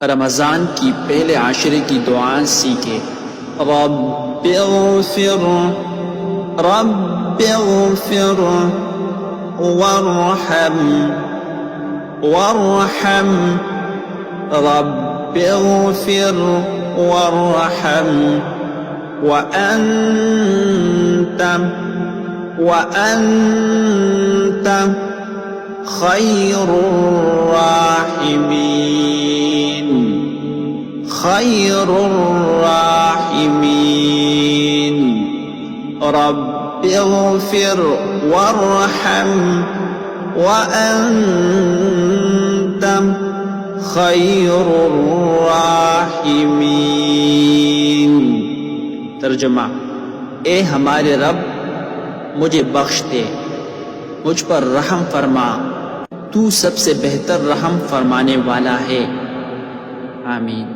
रमज़ान की पहले आशरे की दुआ सीखे। रब्बिग़फ़िर रब्बिग़फ़िर वरहम वरहम रब्बिग़फ़िर वरहम वअन्त खैरुर राहिमीन खैरुर राहिमीन। रब्बिग़फ़िर वरहम वअन्त खैरुर राहिमीन। तर्जुमा, ए हमारे रब मुझे बख्श दे, मुझ पर रहम फरमा, तू सबसे बेहतर रहम फरमाने वाला है। आमीन।